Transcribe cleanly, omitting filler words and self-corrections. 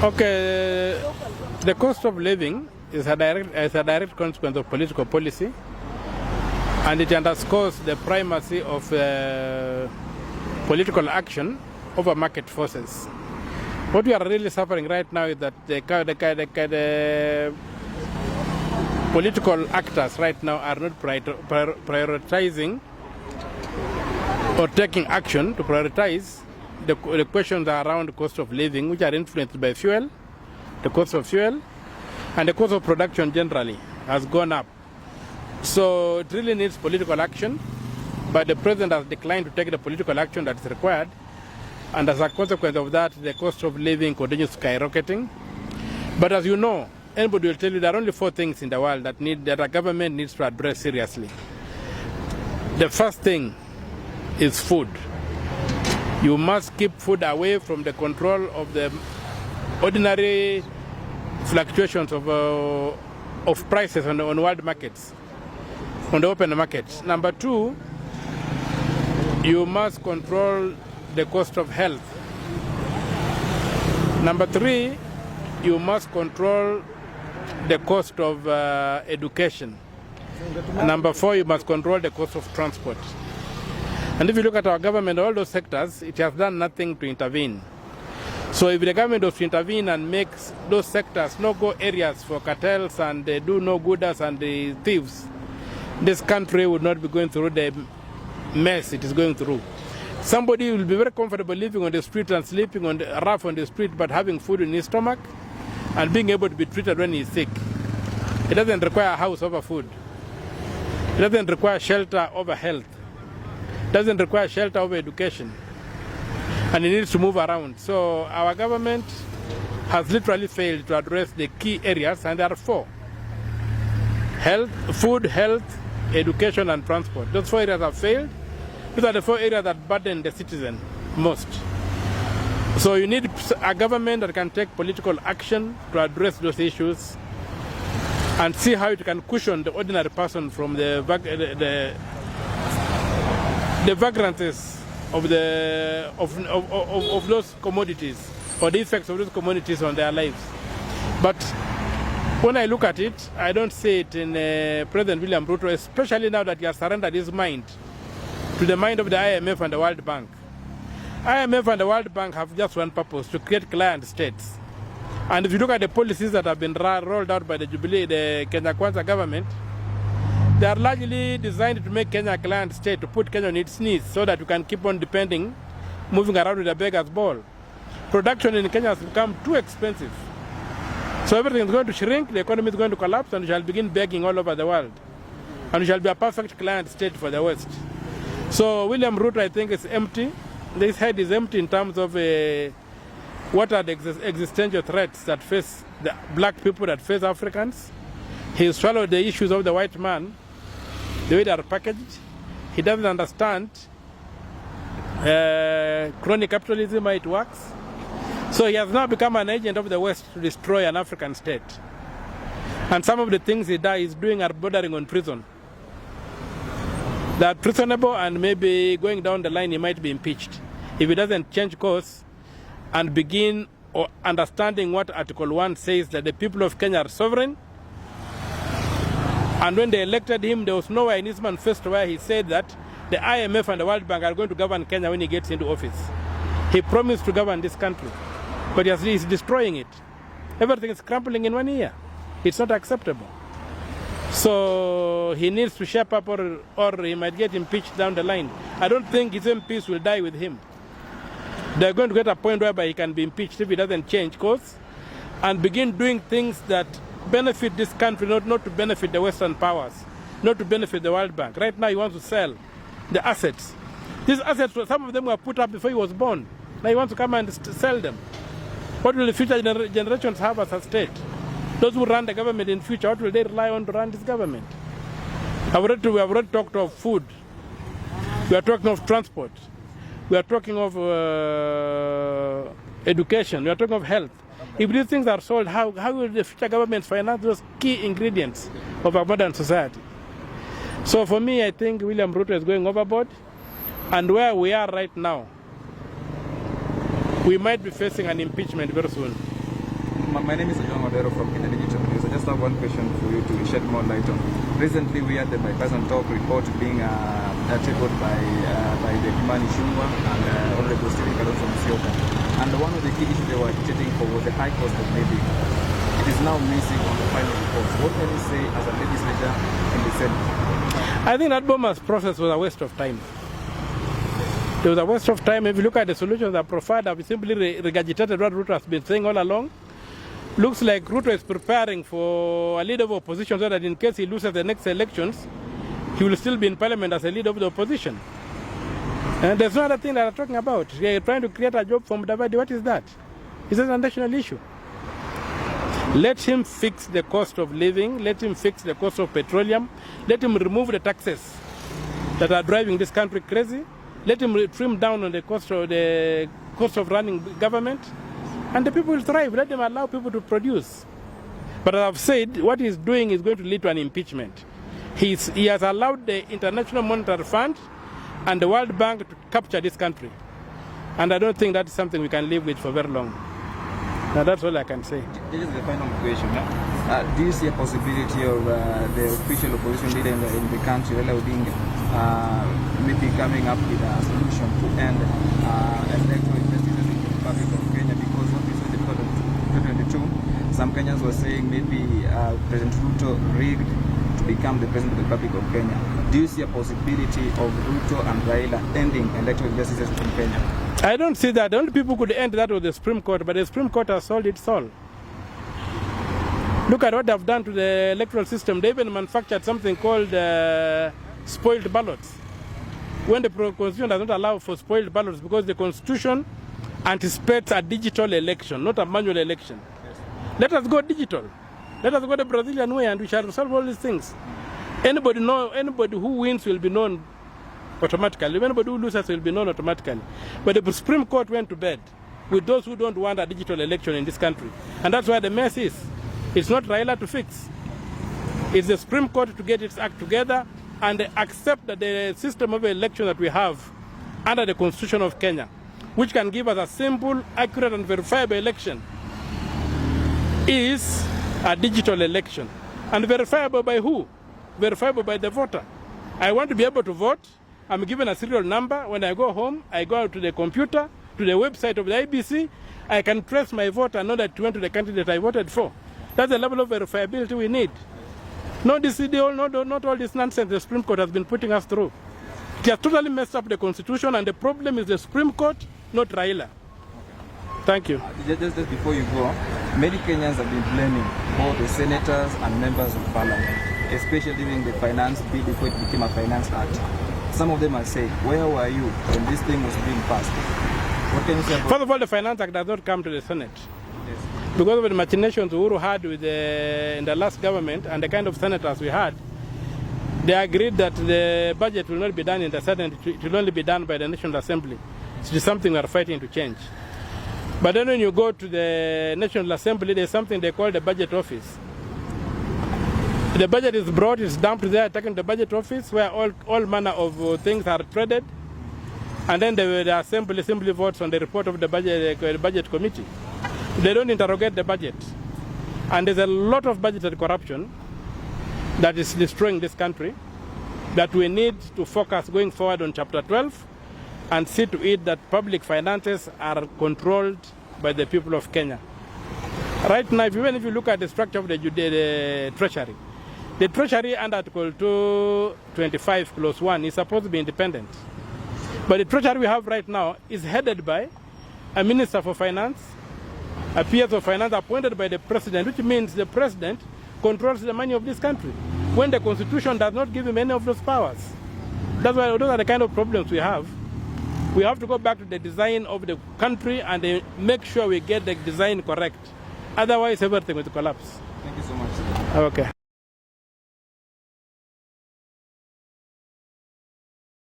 Okay, the cost of living is a direct consequence of political policy, and it underscores the primacy of political action over market forces. What we are really suffering right now is that the political actors right now are not prioritizing or taking action to prioritize the questions around the cost of living, which are influenced by fuel, the cost of fuel, and the cost of production generally has gone up. So it really needs political action, but the president has declined to take the political action that is required, and as a consequence of that, the cost of living continues skyrocketing. But as you know, anybody will tell you there are only 4 things in the world that a government needs to address seriously. The first thing is food. You must keep food away from the control of the ordinary fluctuations of prices on world markets, on the open markets. Number 2, you must control the cost of health. Number 3, you must control the cost of education. Number 4, you must control the cost of transport. And if you look at our government, all those sectors, it has done nothing to intervene. So if the government was to intervene and make those sectors no-go areas for cartels and do no-gooders and the thieves, this country would not be going through the mess it is going through. Somebody will be very comfortable living on the street and sleeping on the rough on the street, but having food in his stomach and being able to be treated when he's sick. It doesn't require a house over food. It doesn't require shelter over health. It doesn't require shelter over education. And it needs to move around. So our government has literally failed to address the key areas, and there are 4. Food, health, education, and transport. Those 4 areas have failed. Those are the 4 areas that burden the citizen most. So you need a government that can take political action to address those issues and see how it can cushion the ordinary person from the vagrancies of those commodities, or the effects of those commodities on their lives. But when I look at it, I don't see it in President William Ruto, especially now that he has surrendered his mind to the mind of the IMF and the World Bank. IMF and the World Bank have just one purpose: to create client states. And if you look at the policies that have been rolled out by the Kenya Kwanza government, they are largely designed to make Kenya a client state, to put Kenya on its knees so that you can keep on moving around with a beggar's ball. Production in Kenya has become too expensive. So everything is going to shrink, the economy is going to collapse, and we shall begin begging all over the world. And we shall be a perfect client state for the West. So William Ruto, I think, is empty. His head is empty in terms of what are the existential threats that face the black people, that face Africans. He swallowed the issues of the white man, the way they are packaged. He doesn't understand crony capitalism, how it works. So he has now become an agent of the West to destroy an African state. And some of the things he is doing are bordering on treason. They are treasonable, and maybe going down the line he might be impeached if he doesn't change course and begin understanding what Article 1 says, that the people of Kenya are sovereign. And when they elected him, there was nowhere in his manifesto where he said that the IMF and the World Bank are going to govern Kenya when he gets into office. He promised to govern this country, but he's destroying it. Everything is crumbling in 1 year. It's not acceptable. So he needs to shape up, or he might get impeached down the line. I don't think his MPs will die with him. They're going to get a point whereby he can be impeached if he doesn't change course and begin doing things that benefit this country, not to benefit the Western powers, not to benefit the World Bank. Right now he wants to sell the assets. These assets, some of them were put up before he was born. Now he wants to come and sell them. What will the future generations have as a state? Those who run the government in future, what will they rely on to run this government? We have already talked of food. We are talking of transport. We are talking of education. We are talking of health. If these things are sold, how will the future governments finance those key ingredients of our modern society? So for me, I think William Ruto is going overboard. And where we are right now, we might be facing an impeachment very soon. My name is John Madero from Kenya Digital News. I just have one question for you to shed more light on. Recently, we had the bipartisan talk report being tabled by the Kimani Ichung'wah and Honorable Stephen Kalonzo Musyoka. And one of the key issues they were agitating for was the high cost of living. It is now missing on the final report. What can you say as a legislator in the Senate? I think that Boma's process was a waste of time. It was a waste of time. If you look at the solutions that provided, I've simply regurgitated what Ruto has been saying all along. Looks like Ruto is preparing for a leader of opposition so that in case he loses the next elections, he will still be in parliament as a leader of the opposition. And there's no other thing that I'm talking about. They're trying to create a job from Davide. What is that? Is that a national issue? Let him fix the cost of living. Let him fix the cost of petroleum. Let him remove the taxes that are driving this country crazy. Let him trim down on the cost of running government. And the people will thrive. Let them allow people to produce. But as I've said, what he's doing is going to lead to an impeachment. He has allowed the International Monetary Fund and the World Bank to capture this country. And I don't think that's something we can live with for very long. Now that's all I can say. This is the final question. Do you see a possibility of the official opposition leader in the country, Raila Odinga, maybe coming up with a solution to end electoral investitures in the Republic of Kenya? Because what we saw in 2022, some Kenyans were saying maybe President Ruto rigged to become the President of the Republic of Kenya. Do you see a possibility of Ruto and Raila ending electoral investitures in Kenya? I don't see that. The only people who could end that was the Supreme Court, but the Supreme Court has sold its soul. Look at what they've done to the electoral system. They even manufactured something called spoiled ballots. When the Constitution does not allow for spoiled ballots because the Constitution anticipates a digital election, not a manual election. Yes. Let us go digital. Let us go the Brazilian way and we shall resolve all these things. Anybody who wins will be known automatically. Anybody who loses will be known automatically. But the Supreme Court went to bed with those who don't want a digital election in this country. And that's why the mess is. It's not Raila to fix. It's the Supreme Court to get its act together and accept that the system of election that we have under the Constitution of Kenya, which can give us a simple, accurate and verifiable election, is a digital election. And verifiable by who? Verifiable by the voter. I want to be able to vote. I'm given a serial number. When I go home, I go out to the computer, to the website of the IBC. I can trace my vote and know that it went to the candidate I voted for. That's the level of verifiability we need. Not all this nonsense the Supreme Court has been putting us through. It has totally messed up the Constitution, and the problem is the Supreme Court, not Raila. Thank you. Just before you go, many Kenyans have been blaming both the senators and members of parliament, especially during the finance bill before it became a finance act. Some of them are saying, where were you when this thing was being passed? What can you say about First of all, the Finance Act does not come to the Senate. Yes. Because of the machinations Uhuru had with in the last government and the kind of senators we had, they agreed that the budget will not be done in the Senate, it will only be done by the National Assembly. It is something we are fighting to change. But then when you go to the National Assembly, there's something they call the budget office. The budget is brought, it's dumped there, taken to the budget office where all manner of things are traded. And then the assembly simply votes on the report of the budget committee. They don't interrogate the budget. And there's a lot of budgetary corruption that is destroying this country, that we need to focus going forward on Chapter 12 and see to it that public finances are controlled by the people of Kenya. Right now, even if you look at the structure of the Treasury, the Treasury under Article 225 Clause 1 is supposed to be independent. But the Treasury we have right now is headed by a Minister for Finance, a PS of Finance appointed by the President, which means the President controls the money of this country, when the Constitution does not give him any of those powers. That's why those are the kind of problems we have. We have to go back to the design of the country and make sure we get the design correct. Otherwise, everything will collapse. Thank you so much. Okay.